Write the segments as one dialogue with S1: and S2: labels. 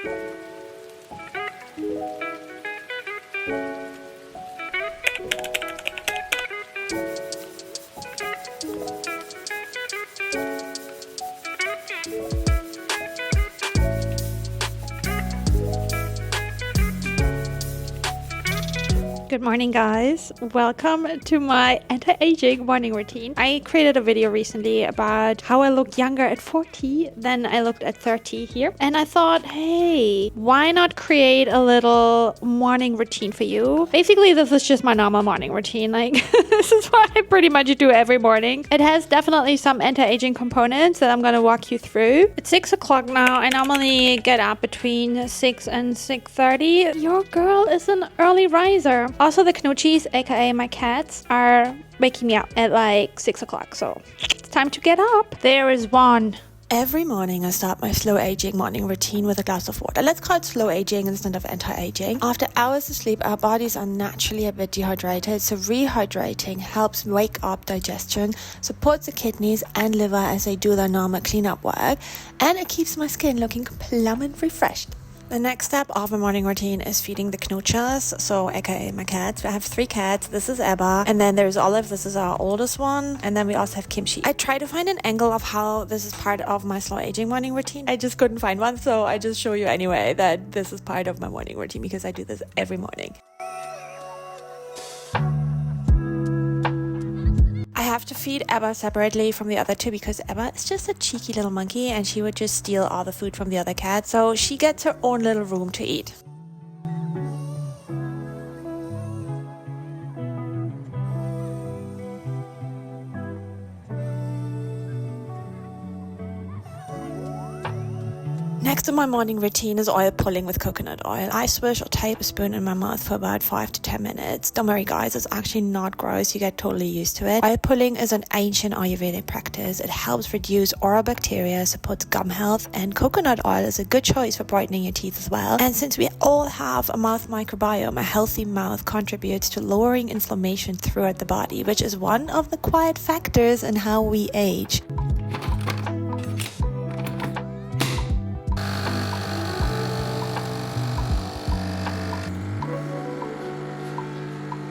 S1: Good morning, guys. Welcome to my anti-aging morning routine. I created a video recently about how I look younger at 40 than I looked at 30 here. And I thought, hey, why not create a little morning routine for you? Basically, this is just my normal morning routine. Like, this is what I pretty much do every morning. It has definitely some anti-aging components that I'm going to walk you through. It's 6 o'clock now. I normally get up between 6 and 6:30. Your girl is an early riser. Also, the Knoochies, aka my cats, are waking me up at like 6 o'clock, so it's time to get up. There is one.
S2: Every morning I start my slow aging morning routine with a glass of water. Let's call it slow aging instead of anti-aging. After hours of sleep, our bodies are naturally a bit dehydrated, so rehydrating helps wake up digestion, supports the kidneys and liver as they do their normal cleanup work, and it keeps my skin looking plump and refreshed. The next step of my morning routine is feeding the Knoochers, so aka my cats. I have 3 cats. This is Ebba, and then there's Olive. This is our oldest one, and then we also have Kimchi. I try to find an angle of how this is part of my slow aging morning routine. I just couldn't find one, so I just show you anyway that this is part of my morning routine because I do this every morning. I have to feed Ebba separately from the other 2 because Ebba is just a cheeky little monkey and she would just steal all the food from the other cats, so she gets her own little room to eat. Next in my morning routine is oil pulling with coconut oil. I swish or tape a spoon in my mouth for about 5 to 10 minutes. Don't worry guys, it's actually not gross. You get totally used to it. Oil pulling is an ancient Ayurvedic practice. It helps reduce oral bacteria, supports gum health, and coconut oil is a good choice for brightening your teeth as well. And since we all have a mouth microbiome, a healthy mouth contributes to lowering inflammation throughout the body, which is one of the quiet factors in how we age.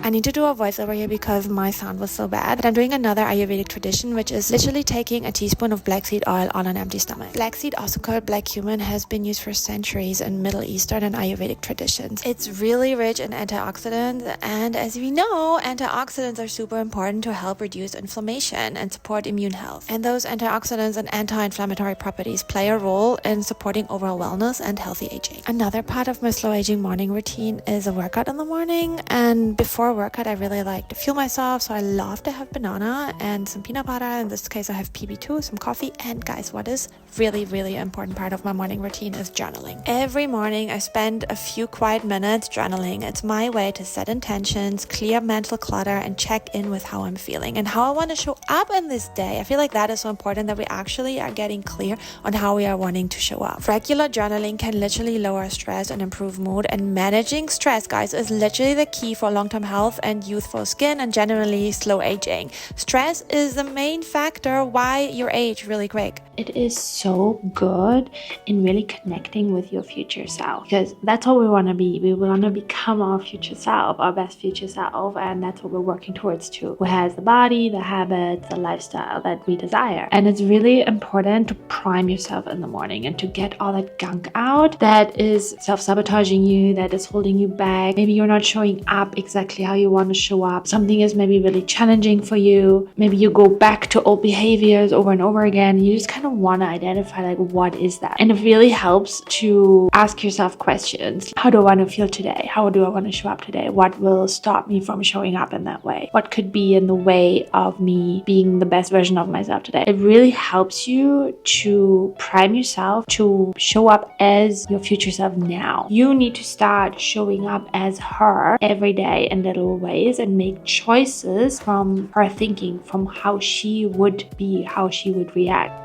S2: I need to do a voiceover here because my sound was so bad. But I'm doing another Ayurvedic tradition, which is literally taking a teaspoon of black seed oil on an empty stomach. Black seed, also called black cumin, has been used for centuries in Middle Eastern and Ayurvedic traditions. It's really rich in antioxidants, and as we know, antioxidants are super important to help reduce inflammation and support immune health. And those antioxidants and anti-inflammatory properties play a role in supporting overall wellness and healthy aging. Another part of my slow aging morning routine is a workout in the morning, and before workout I really like to fuel myself, so I love to have banana and some peanut butter. In this case I have PB2, some coffee, and guys, what is really important part of my morning routine is journaling. Every morning I spend a few quiet minutes journaling. It's my way to set intentions, clear mental clutter, and check in with how I'm feeling and how I want to show up in this day. I feel like that is so important, that we actually are getting clear on how we are wanting to show up. Regular journaling can literally lower stress and improve mood, and managing stress, guys, is literally the key for long-term health and youthful skin and generally slow aging. Stress is the main factor why you age really quick.
S3: It is so good in really connecting with your future self, because that's what we want to be. We want to become our future self, our best future self, and that's what we're working towards too. Who has the body, the habits, the lifestyle that we desire. And it's really important to prime yourself in the morning and to get all that gunk out that is self-sabotaging you, that is holding you back. Maybe you're not showing up exactly how you want to show up. Something is maybe really challenging for you. Maybe you go back to old behaviors over and over again. You just kind of want to identify, like, what is that? And it really helps to ask yourself questions. How do I want to feel today? How do I want to show up today? What will stop me from showing up in that way? What could be in the way of me being the best version of myself today? It really helps you to prime yourself to show up as your future self now. You need to start showing up as her every day in little ways and make choices from her thinking, from how she would be, how she would react.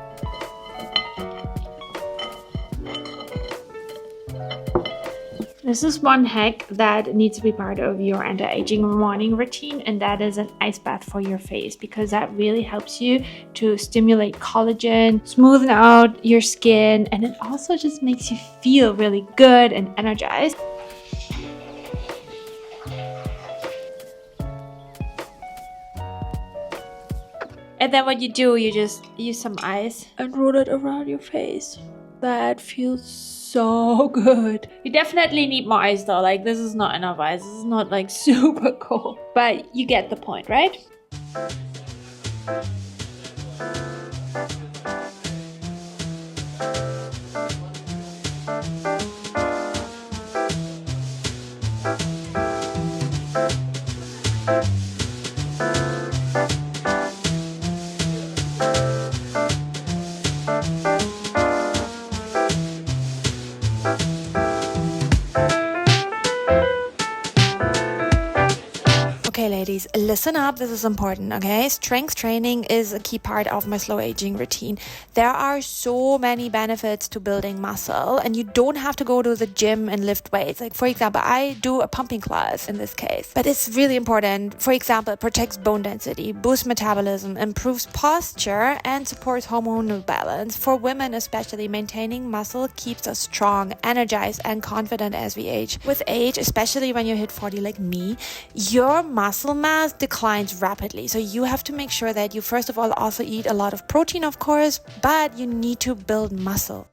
S1: This is one hack that needs to be part of your anti-aging morning routine, and that is an ice bath for your face, because that really helps you to stimulate collagen, smoothen out your skin, and it also just makes you feel really good and energized. And then what you do, you just use some ice and roll it around your face. That feels so good. You definitely need more ice though. Like, this is not enough ice. This is not like super cold. But you get the point, right?
S2: Okay, ladies, listen up. This is important, okay? Strength training is a key part of my slow aging routine. There are so many benefits to building muscle, and you don't have to go to the gym and lift weights. Like, for example, I do a pumping class in this case, but it's really important. For example, it protects bone density, boosts metabolism, improves posture, and supports hormonal balance. For women especially, maintaining muscle keeps us strong, energized, and confident as we age. With age, especially when you hit 40 like me, your muscle mass declines rapidly. So you have to make sure that you first of all also eat a lot of protein, of course, but you need to build muscle.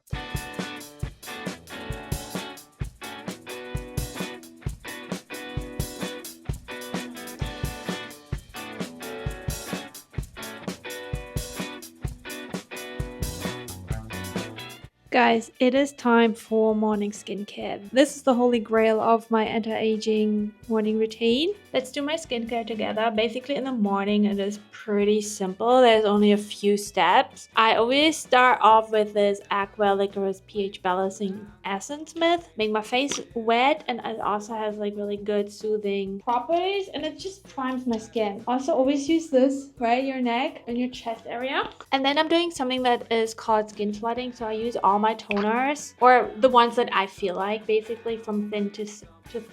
S1: Guys, it is time for morning skincare. This is the holy grail of my anti-aging morning routine. Let's do my skincare together. Basically in the morning it is pretty simple. There's only a few steps. I always start off with this Aqua Licorice pH Balancing Essence Mist. Make my face wet, and it also has like really good soothing properties, and it just primes my skin. Also always use this right your neck and your chest area. And then I'm doing something that is called skin flooding. So I use all my toners, or the ones that I feel like, basically from thin to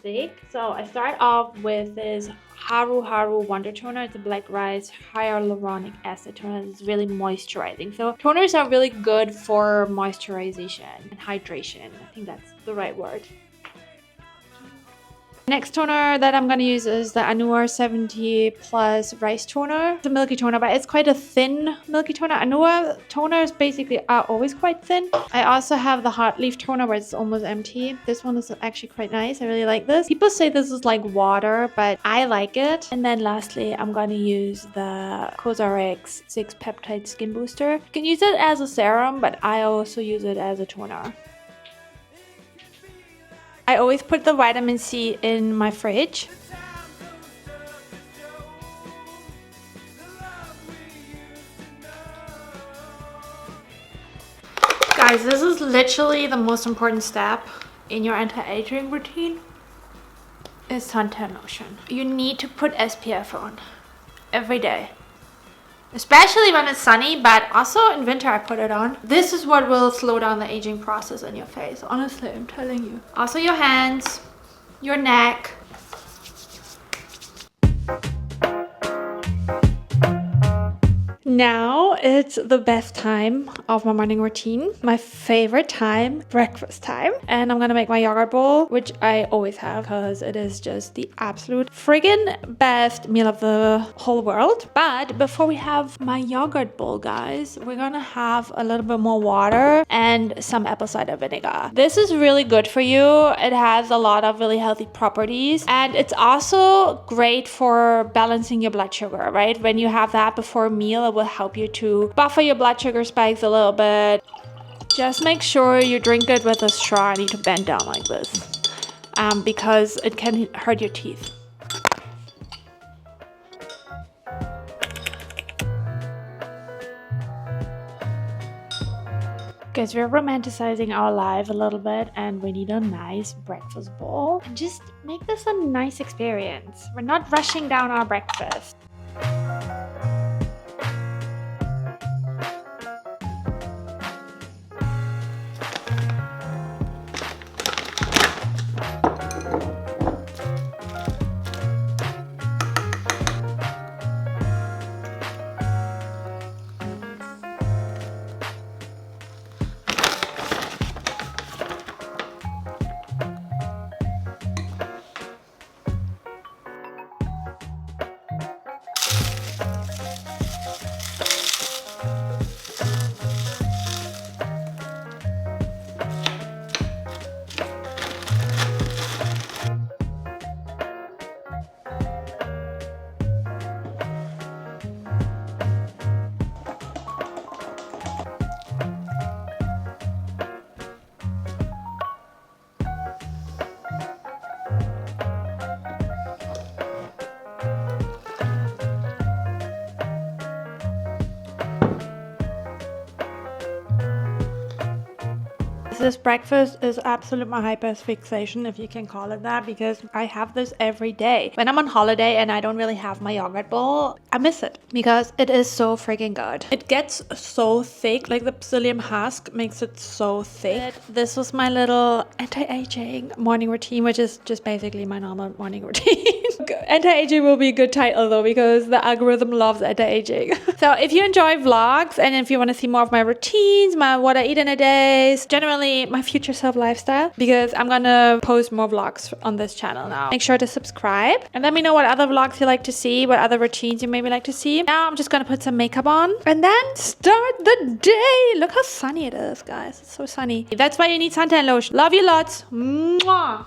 S1: thick. So I start off with this Haru Wonder Toner. It's a black rice hyaluronic acid toner. It's really moisturizing. So toners are really good for moisturization and hydration. I think that's the right word. Next toner that I'm going to use is the Anua 70 Plus Rice Toner. It's a milky toner, but it's quite a thin milky toner. Anua toners basically are always quite thin. I also have the Hot Leaf Toner where it's almost empty. This one is actually quite nice. I really like this. People say this is like water, but I like it. And then lastly, I'm going to use the COSRX 6 Peptide Skin Booster. You can use it as a serum, but I also use it as a toner. I always put the vitamin C in my fridge. Guys, this is literally the most important step in your anti-aging routine is suntan lotion. You need to put SPF on every day. Especially when it's sunny, but also in winter I put it on. This is what will slow down the aging process in your face. Honestly, I'm telling you. Also your hands, your neck. Now it's the best time of my morning routine. My favorite time, breakfast time. And I'm gonna make my yogurt bowl, which I always have because it is just the absolute friggin' best meal of the whole world. But before we have my yogurt bowl, guys, we're gonna have a little bit more water and some apple cider vinegar. This is really good for you. It has a lot of really healthy properties, and it's also great for balancing your blood sugar, right? When you have that before a meal, it will help you to buffer your blood sugar spikes a little bit. Just make sure you drink it with a straw. I need to bend down like this because it can hurt your teeth. Guys, we're romanticizing our life a little bit, and we need a nice breakfast bowl. And just make this a nice experience. We're not rushing down our breakfast. This breakfast is absolute my hyper fixation, if you can call it that, because I have this every day. When I'm on holiday and I don't really have my yogurt bowl, I miss it because it is so freaking good. It gets so thick, like the psyllium husk makes it so thick. This was my little anti-aging morning routine, which is just basically my normal morning routine. Anti-aging will be a good title though, because the algorithm loves anti-aging. So if you enjoy vlogs and if you want to see more of my routines, my what I eat in a day, generally my future self lifestyle, because I'm gonna post more vlogs on this channel now. Make sure to subscribe and let me know what other vlogs you like to see, what other routines you maybe like to see. Now I'm just gonna put some makeup on and then start the day. Look how sunny it is, guys. It's so sunny. That's why you need suntan lotion. Love you lots. Mwah.